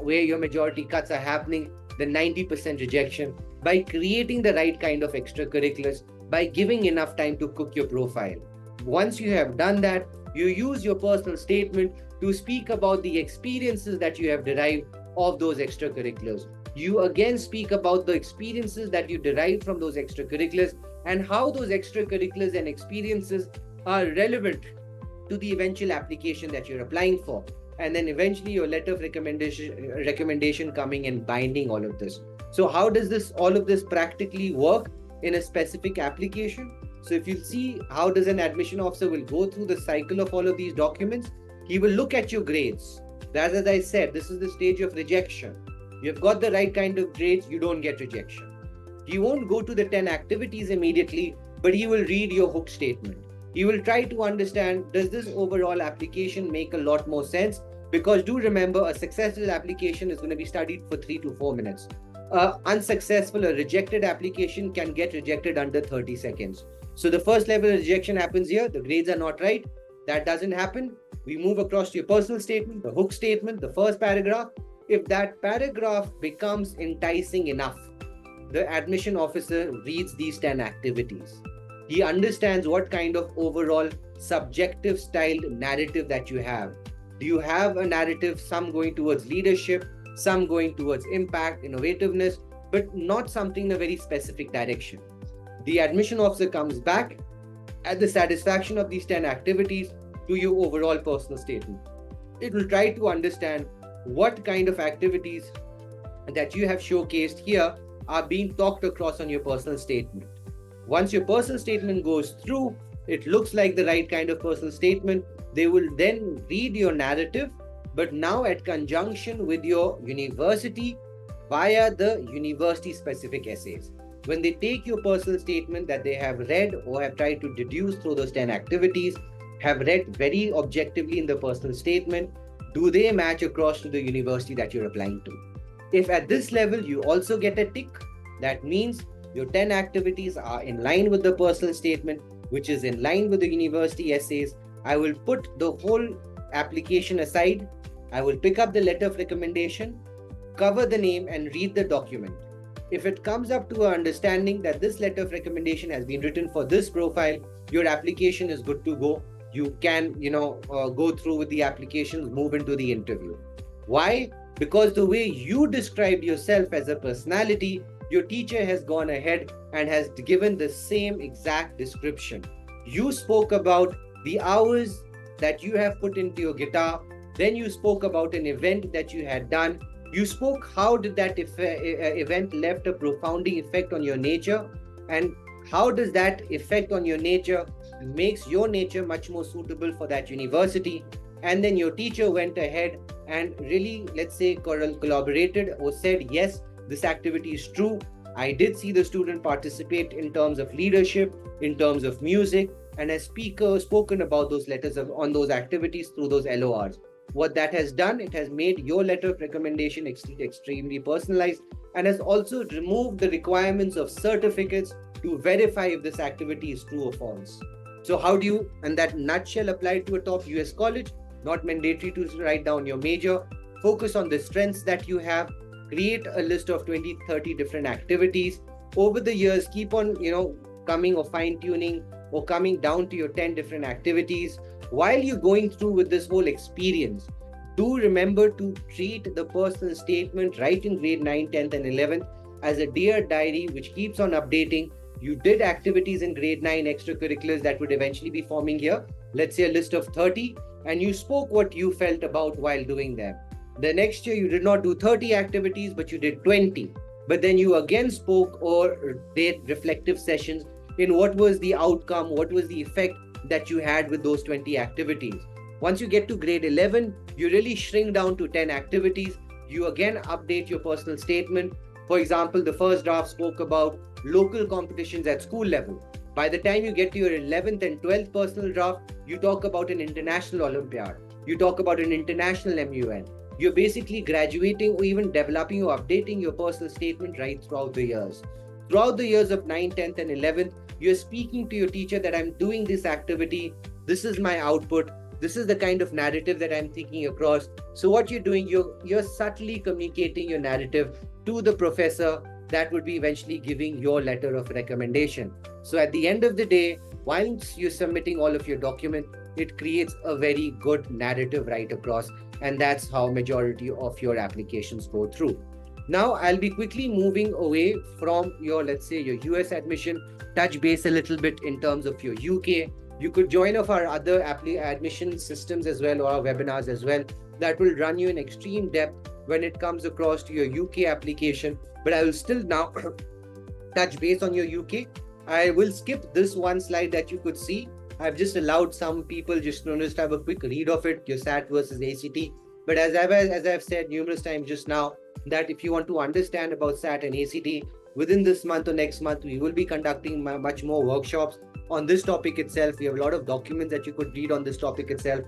where your majority cuts are happening, the 90% rejection. by creating the right kind of extracurriculars, by giving enough time to cook your profile. Once you have done that, you use your personal statement to speak about the experiences that you have derived of those extracurriculars. You again speak about the experiences that you derived from those extracurriculars and how those extracurriculars and experiences are relevant to the eventual application that you're applying for. And then eventually your letter of recommendation coming and binding all of this. So how does all of this practically work in a specific application? So if you see how does an admission officer will go through the cycle of all of these documents, he will look at your grades. That's, as I said, this is the stage of rejection. You've got the right kind of grades, you don't get rejection. He won't go to the 10 activities immediately, but he will read your hook statement. He will try to understand, does this overall application make a lot more sense? Because do remember, a successful application is going to be studied for 3 to 4 minutes. Unsuccessful, a rejected application can get rejected under 30 seconds. So the first level of rejection happens here. The grades are not right. That doesn't happen. We move across to your personal statement, the hook statement, the first paragraph. If that paragraph becomes enticing enough, the admission officer reads these 10 activities. He understands what kind of overall subjective styled narrative that you have. Do you have a narrative, some going towards leadership, some going towards impact, innovativeness, but not something in a very specific direction? The admission officer comes back at the satisfaction of these 10 activities to your overall personal statement. It will try to understand what kind of activities that you have showcased here are being talked across on your personal statement. Once your personal statement goes through, it looks like the right kind of personal statement. They will then read your narrative, but now at conjunction with your university via the university specific essays. When they take your personal statement that they have read or have tried to deduce through those 10 activities, have read very objectively in the personal statement, do they match across to the university that you're applying to? If at this level you also get a tick, that means your 10 activities are in line with the personal statement, which is in line with the university essays. I will put the whole application aside. I will pick up the letter of recommendation, cover the name and read the document. If it comes up to an understanding that this letter of recommendation has been written for this profile, your application is good to go. You can, go through with the applications, move into the interview. Why? Because the way you described yourself as a personality, your teacher has gone ahead and has given the same exact description. You spoke about the hours that you have put into your guitar. Then you spoke about an event that you had done. You spoke how did that event left a profounding effect on your nature, and how does that effect on your nature makes your nature much more suitable for that university. And then your teacher went ahead and really, let's say, collaborated or said, yes, this activity is true. I did see the student participate in terms of leadership, in terms of music, and as speaker spoken about those letters on those activities through those LORs. What that has done, it has made your letter of recommendation extremely personalized and has also removed the requirements of certificates to verify if this activity is true or false. So how do you, in that nutshell, apply to a top US college? Not mandatory to write down your major. Focus on the strengths that you have. Create a list of 20, 30 different activities. Over the years, keep on, coming or fine-tuning or coming down to your 10 different activities. While you're going through with this whole experience, do remember to treat the personal statement right in grade 9, 10th and 11th as a dear diary which keeps on updating. You did activities in grade 9 extracurriculars that would eventually be forming here. Let's say a list of 30, and you spoke what you felt about while doing them. The next year you did not do 30 activities, but you did 20. But then you again spoke or did reflective sessions in what was the outcome, what was the effect that you had with those 20 activities. Once you get to grade 11, you really shrink down to 10 activities. You again update your personal statement. For example, the first draft spoke about local competitions at school level. By the time you get to your 11th and 12th personal draft, you talk about an international Olympiad. You talk about an international MUN. You're basically graduating or even developing or updating your personal statement right throughout the years. Throughout the years of 9th, 10th and 11th, you're speaking to your teacher that I'm doing this activity. This is my output. This is the kind of narrative that I'm thinking across. So what you're doing, you're subtly communicating your narrative to the professor that would be eventually giving your letter of recommendation. So at the end of the day, once you're submitting all of your document, it creates a very good narrative right across, and that's how majority of your applications go through. Now I'll be quickly moving away from your, let's say, your US admission, touch base a little bit in terms of your UK. You could join of our other admission systems as well, or our webinars as well, that will run you in extreme depth when it comes across to your UK application. But I will still now touch base on your UK. I will skip this one slide that you could see. I've just allowed some people just to just have a quick read of it, your SAT versus ACT. But as I've said numerous times just now, that if you want to understand about SAT and ACT, within this month or next month, we will be conducting much more workshops on this topic itself. We have a lot of documents that you could read on this topic itself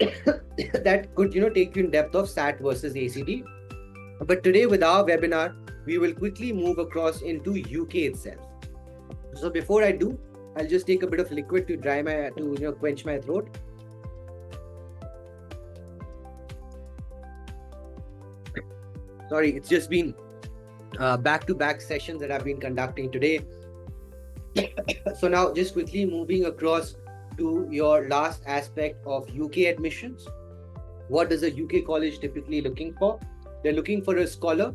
that could, take you in depth of SAT versus ACT. But today with our webinar, we will quickly move across into UK itself. So before I do, I'll just take a bit of liquid to quench my throat. Sorry, it's just been back-to-back sessions that I've been conducting today. So now just quickly moving across to your last aspect of UK admissions. What is a UK college typically looking for? They're looking for a scholar.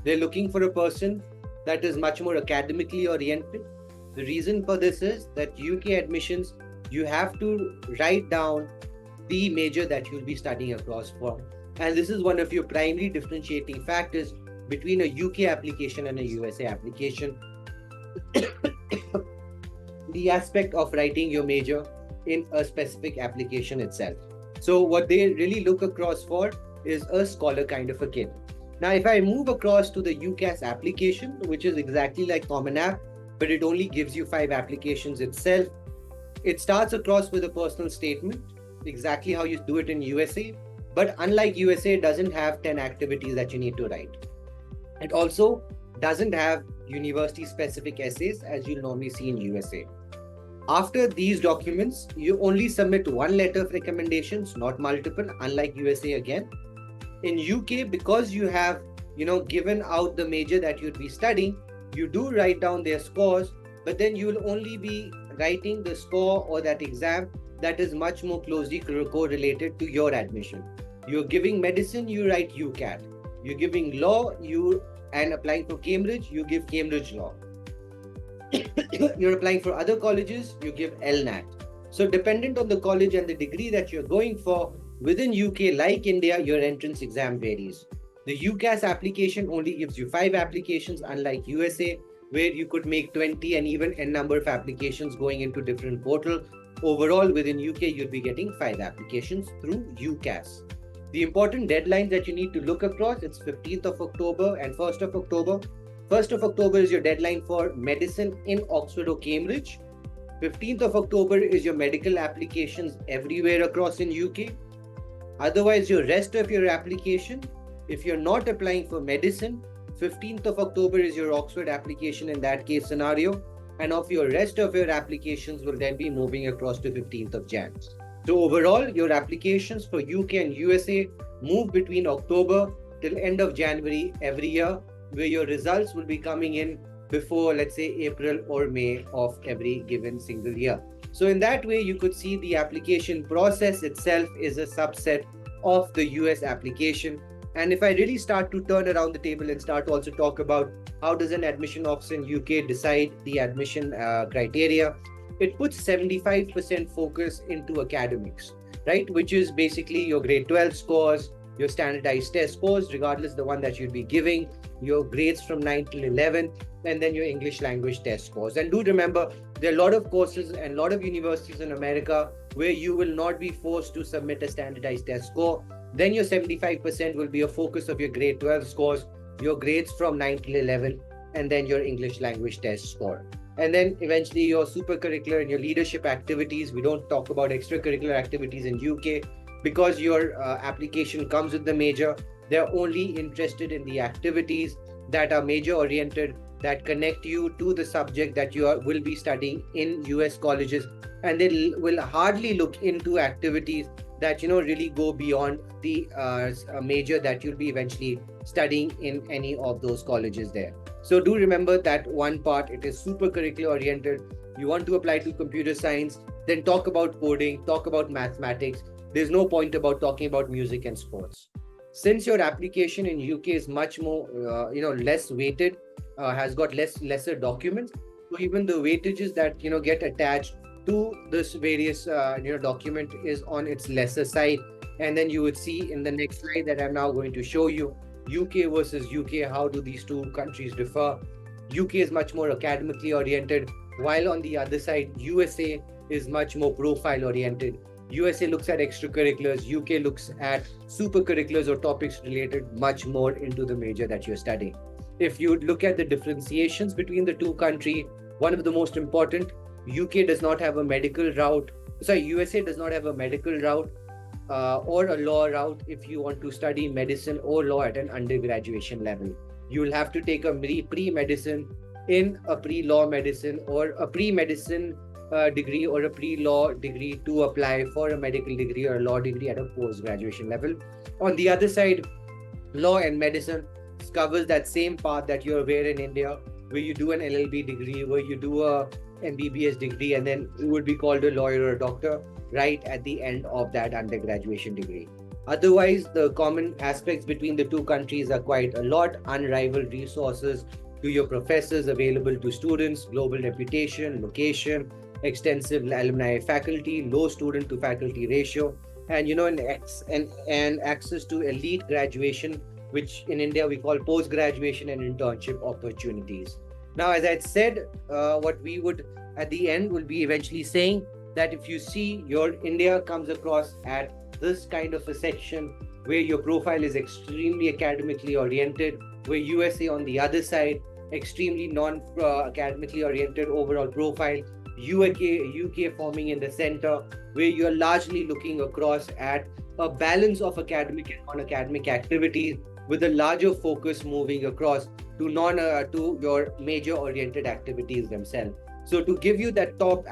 They're looking for a person that is much more academically oriented. The reason for this is that UK admissions, you have to write down the major that you'll be studying across for. And this is one of your primary differentiating factors between a UK application and a USA application. The aspect of writing your major in a specific application itself. So what they really look across for is a scholar kind of a kid. Now, if I move across to the UCAS application, which is exactly like Common App, but it only gives you 5 applications itself. It starts across with a personal statement, exactly how you do it in USA. But unlike USA, it doesn't have 10 activities that you need to write. It also doesn't have university-specific essays as you'll normally see in USA. After these documents, you only submit one letter of recommendations, not multiple, unlike USA again. In UK, because you have, given out the major that you'd be studying, you do write down their scores, but then you will only be writing the score or that exam that is much more closely correlated to your admission. You're giving medicine, you write UCAT. You're giving law, and applying for Cambridge, you give Cambridge Law. You're applying for other colleges, you give LNAT. So dependent on the college and the degree that you're going for, within UK, like India, your entrance exam varies. The UCAS application only gives you 5 applications, unlike USA, where you could make 20 and even n number of applications going into different portal. Overall, within UK, you'll be getting 5 applications through UCAS. The important deadlines that you need to look across, it's 15th of October and 1st of October. 1st of October is your deadline for medicine in Oxford or Cambridge. 15th of October is your medical applications everywhere across in UK. Otherwise, your rest of your application, if you're not applying for medicine, 15th of October is your Oxford application in that case scenario. And of your rest of your applications will then be moving across to 15th of Jan. So overall, your applications for UK and USA move between October till end of January every year, where your results will be coming in before, let's say, April or May of every given single year. So in that way, you could see the application process itself is a subset of the US application. And if I really start to turn around the table and start to also talk about how does an admission officer in UK decide the admission criteria, it puts 75% focus into academics, right? Which is basically your grade 12 scores, your standardized test scores, regardless the one that you'd be giving, your grades from 9 till 11, and then your English language test scores. And do remember, there are a lot of courses and a lot of universities in America where you will not be forced to submit a standardized test score. Then your 75% will be a focus of your grade 12 scores, your grades from 9 till 11, and then your English language test score. And then eventually your supercurricular and your leadership activities. We don't talk about extracurricular activities in UK because your application comes with the major. They're only interested in the activities that are major oriented, that connect you to the subject that you will be studying in US colleges. And they will hardly look into activities that really go beyond the major that you'll be eventually studying in any of those colleges there. So do remember that one part, it is super curricular oriented. You want to apply to computer science, then talk about coding, talk about mathematics. There's no point about talking about music and sports. Since your application in UK is much more, less weighted, has got lesser documents, so even the weightages that get attached to this various document is on its lesser side. And then you would see in the next slide that I'm now going to show you, UK versus UK, how do these two countries differ? UK is much more academically oriented, while on the other side, USA is much more profile oriented. USA looks at extracurriculars, UK looks at supercurriculars or topics related much more into the major that you're studying. If you look at the differentiations between the two countries, one of the most important, UK does not have a medical route. Sorry, USA does not have a medical route or a law route if you want to study medicine or law at an undergraduation level. You will have to take a pre-medicine in a pre-law medicine or a pre-medicine degree or a pre-law degree to apply for a medical degree or a law degree at a post-graduation level. On the other side, law and medicine covers that same path that you're aware in India, where you do an LLB degree, where you do a MBBS degree, and then you would be called a lawyer or a doctor right at the end of that undergraduation degree. Otherwise, the common aspects between the two countries are quite a lot. Unrivaled resources to your professors available to students, global reputation, location, extensive alumni faculty, low student to faculty ratio, and and access to elite graduation, which in India we call post-graduation and internship opportunities. Now, as I said, what we would at the end will be eventually saying that if you see your India comes across at this kind of a section where your profile is extremely academically oriented, where USA on the other side, extremely non-academically oriented overall profile, UK forming in the center, where you're largely looking across at a balance of academic and non-academic activities, with a larger focus moving across to to your major oriented activities themselves. So to give you that top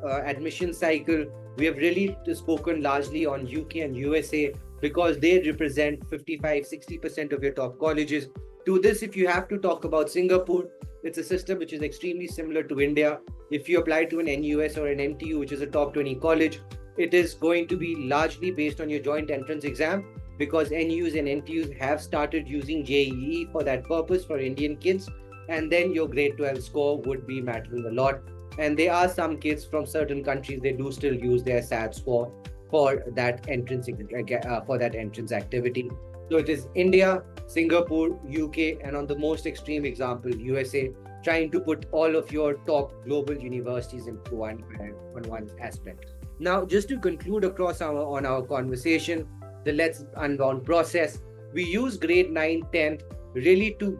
admission cycle, we have really spoken largely on UK and USA because they represent 55-60% of your top colleges. To this, if you have to talk about Singapore, it's a system which is extremely similar to India. If you apply to an NUS or an MTU, which is a top 20 college, it is going to be largely based on your joint entrance exam, because NUs and NTUs have started using JEE for that purpose for Indian kids, and then your grade 12 score would be mattering a lot. And there are some kids from certain countries, they do still use their SAT score for that entrance activity. So it is India, Singapore, UK, and on the most extreme example, USA, trying to put all of your top global universities into one aspect. Now, just to conclude on our conversation, the Let's Unbound process, we use grade 9, 10th really to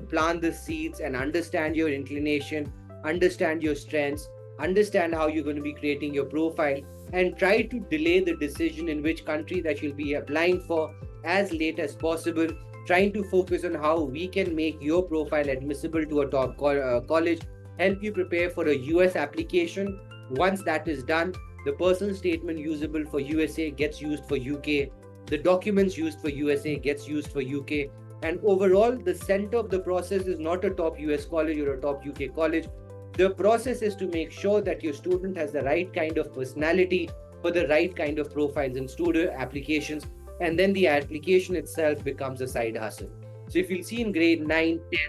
plant the seeds and understand your inclination, understand your strengths, understand how you're going to be creating your profile, and try to delay the decision in which country that you'll be applying for as late as possible, trying to focus on how we can make your profile admissible to a top college, help you prepare for a US application. Once that is done, the personal statement usable for USA gets used for UK, the documents used for USA gets used for UK, and overall the center of the process is not a top US college or a top UK college. The process is to make sure that your student has the right kind of personality for the right kind of profiles in student applications, and then the application itself becomes a side hustle. So if you'll see in grade 9, 10,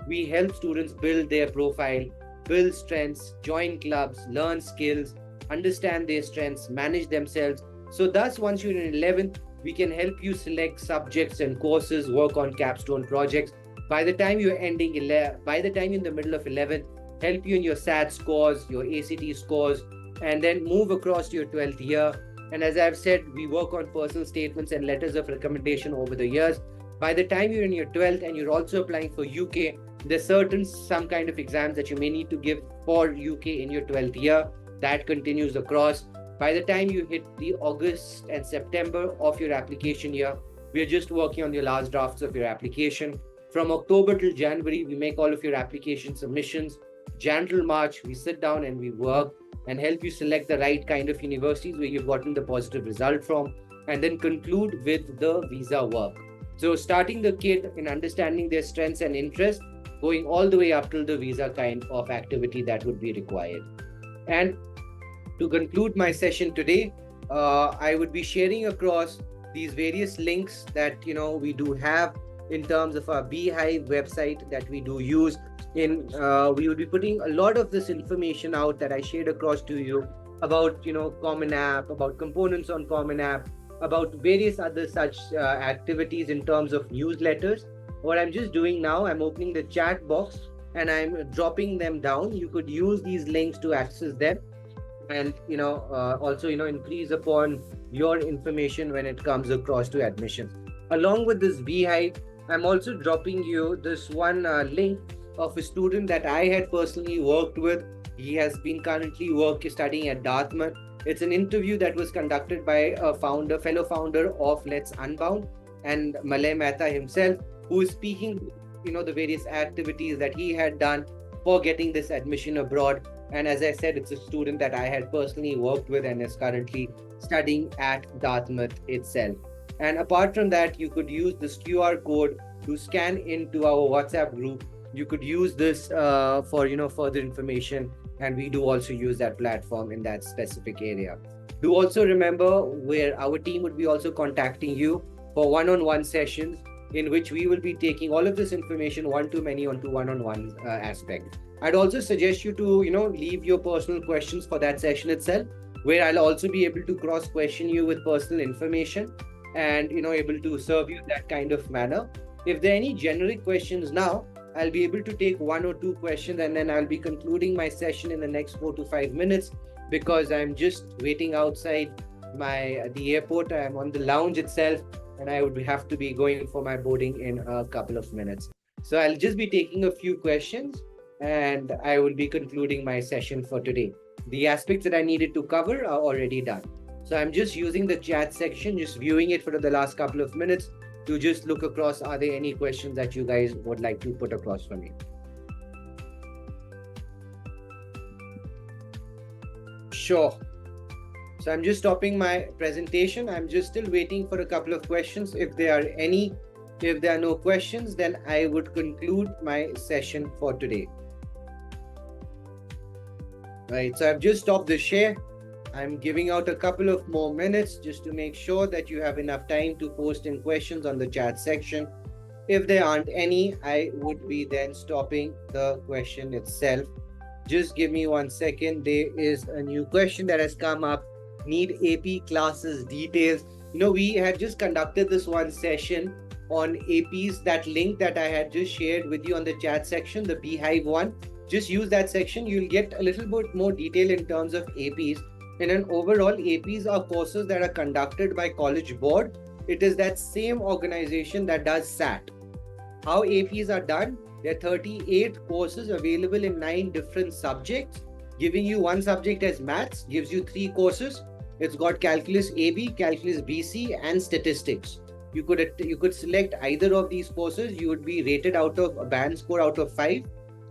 we help students build their profile, build strengths, join clubs, learn skills, understand their strengths, manage themselves. So thus, once you're in 11th, we can help you select subjects and courses, work on capstone projects. By the time you're in the middle of 11th, help you in your SAT scores, your ACT scores, and then move across to your 12th year. And as I've said, we work on personal statements and letters of recommendation over the years. By the time you're in your 12th and you're also applying for UK, there's some kind of exams that you may need to give for UK in your 12th year. That continues across. By the time you hit the August and September of your application year, we're just working on your last drafts of your application. From October till January, we make all of your application submissions. Jan till March, we sit down and we work and help you select the right kind of universities where you've gotten the positive result from, and then conclude with the visa work. So starting the kid in understanding their strengths and interests, going all the way up till the visa kind of activity that would be required. And to conclude my session today, I would be sharing across these various links that we do have in terms of our Beehive website that we do use. We would be putting a lot of this information out that I shared across to you about Common App, about components on Common App, about various other such activities in terms of newsletters. What I'm just doing now, I'm opening the chat box and I'm dropping them down. You could use these links to access them, and also increase upon your information when it comes across to admission. Along with this Beehive, I'm also dropping you this one link of a student that I had personally worked with. He has been currently studying at Dartmouth. It's an interview that was conducted by a fellow founder of Let's Unbound, and Malay Mehta himself, who is speaking the various activities that he had done for getting this admission abroad. And as I said, it's a student that I had personally worked with and is currently studying at Dartmouth itself. And apart from that, you could use this QR code to scan into our WhatsApp group. You could use this for further information, and we do also use that platform in that specific area. Do also remember where our team would be also contacting you for one-on-one sessions, in which we will be taking all of this information one-to-many onto one-on-one aspect. I'd also suggest you to leave your personal questions for that session itself, where I'll also be able to cross-question you with personal information and able to serve you that kind of manner. If there are any generic questions now, I'll be able to take one or two questions, and then I'll be concluding my session in the next 4 to 5 minutes, because I'm just waiting outside the airport. I'm on the lounge itself, and I would have to be going for my boarding in a couple of minutes. So I'll just be taking a few questions, and I will be concluding my session for today. The aspects that I needed to cover are already done. So I'm just using the chat section, just viewing it for the last couple of minutes to just look across. Are there any questions that you guys would like to put across for me? Sure. So I'm just stopping my presentation. I'm just still waiting for a couple of questions. If there are no questions, then I would conclude my session for today. Right, so I've just stopped the share. I'm giving out a couple of more minutes just to make sure that you have enough time to post in questions on the chat section. If there aren't any, I would be then stopping the question itself. Just give me 1 second. There is a new question that has come up. Need AP classes details. We had just conducted this one session on APs. That link that I had just shared with you on the chat section, the Beehive one, just use that section. You'll get a little bit more detail in terms of APs. And then overall, APs are courses that are conducted by College Board. It is that same organization that does SAT. How APs are done? There are 38 courses available in 9 different subjects. Giving you one subject as maths gives you 3 courses. It's got calculus AB, calculus BC, and statistics. You could select either of these courses. You would be rated out of a band score out of 5.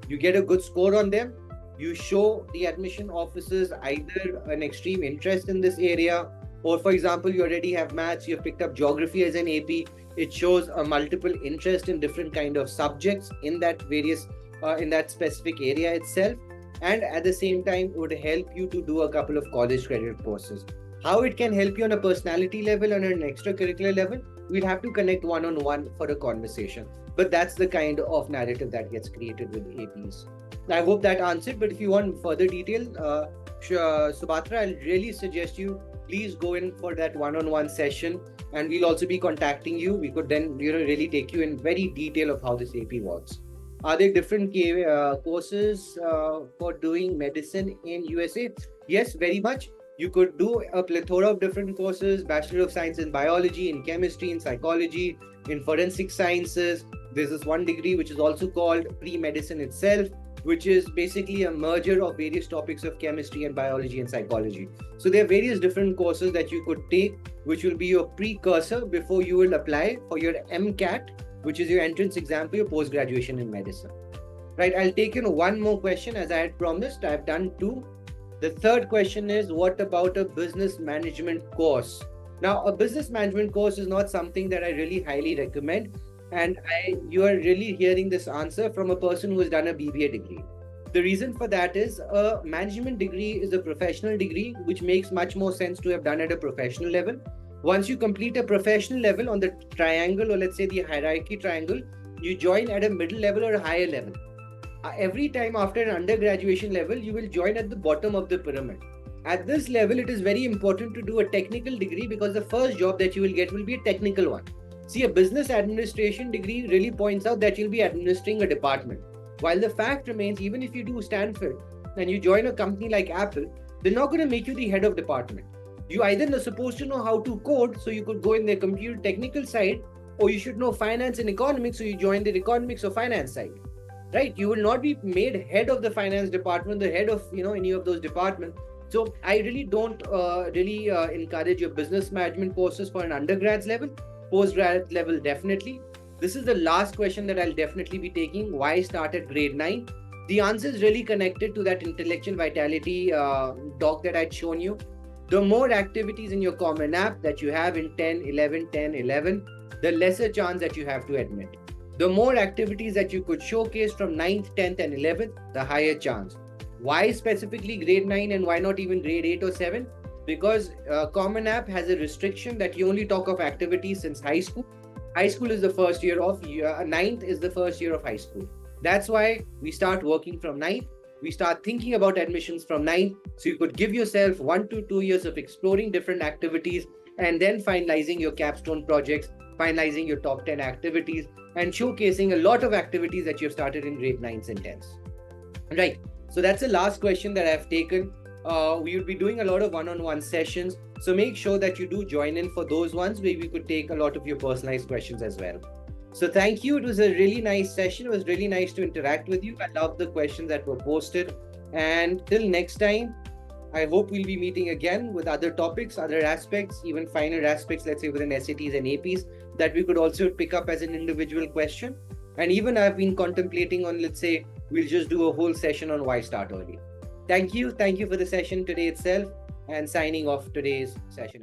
You get a good score on them. You show the admission officers either an extreme interest in this area, or for example, you already have maths, you have picked up geography as an AP. It shows a multiple interest in different kind of subjects in that specific area itself. And at the same time, would help you to do a couple of college credit courses. How it can help you on a personality level, on an extracurricular level, we'll have to connect one-on-one for a conversation. But that's the kind of narrative that gets created with APs. I hope that answered, but if you want further detail, Subhatra, I'll really suggest you please go in for that one-on-one session, and we'll also be contacting you. We could then really take you in very detail of how this AP works. Are there different courses for doing medicine in USA? Yes, very much. You could do a plethora of different courses: Bachelor of Science in Biology, in Chemistry, in Psychology, in Forensic Sciences. There's this one degree which is also called Pre-Medicine itself, which is basically a merger of various topics of chemistry and biology and psychology. So there are various different courses that you could take, which will be your precursor before you will apply for your MCAT, which is your entrance exam for your post-graduation in medicine. Right, I'll take one more question as I had promised. I've done 2. The third question is, what about a business management course? Now, a business management course is not something that I really highly recommend. And you are really hearing this answer from a person who has done a BBA degree. The reason for that is a management degree is a professional degree, which makes much more sense to have done at a professional level. Once you complete a professional level on the triangle, or let's say the hierarchy triangle, you join at a middle level or a higher level. Every time after an undergraduation level, you will join at the bottom of the pyramid. At this level, it is very important to do a technical degree because the first job that you will get will be a technical one. See, a business administration degree really points out that you'll be administering a department. While the fact remains, even if you do Stanford and you join a company like Apple, they're not going to make you the head of department. You either are supposed to know how to code, so you could go in the computer technical side, or you should know finance and economics, so you join the economics or finance side. Right? You will not be made head of the finance department, the head of any of those departments. So I really don't encourage your business management courses for an undergrads level. Postgrad level, definitely. This is the last question that I'll definitely be taking. Why start at grade 9? The answer is really connected to that intellectual vitality doc that I'd shown you. The more activities in your common app that you have in 10, 11, 10, 11, the lesser chance that you have to admit. The more activities that you could showcase from 9th, 10th, and 11th, the higher chance. Why specifically grade 9 and why not even grade 8 or 7? Because Common App has a restriction that you only talk of activities since high school. High school is the first year of, 9th is the first year of high school. That's why we start working from 9th. We start thinking about admissions from 9th. So you could give yourself 1 to 2 years of exploring different activities and then finalizing your capstone projects, finalizing your top 10 activities, and showcasing a lot of activities that you've started in grade 9s and 10s. Right. So that's the last question that I've taken. We will be doing a lot of one-on-one sessions. So make sure that you do join in for those ones where we could take a lot of your personalized questions as well. So thank you. It was a really nice session. It was really nice to interact with you. I love the questions that were posted. And till next time, I hope we'll be meeting again with other topics, other aspects, even finer aspects, let's say within SATs and APs, that we could also pick up as an individual question. And even I've been contemplating on, let's say, we'll just do a whole session on why start early. Thank you. Thank you for the session today itself, and signing off today's session.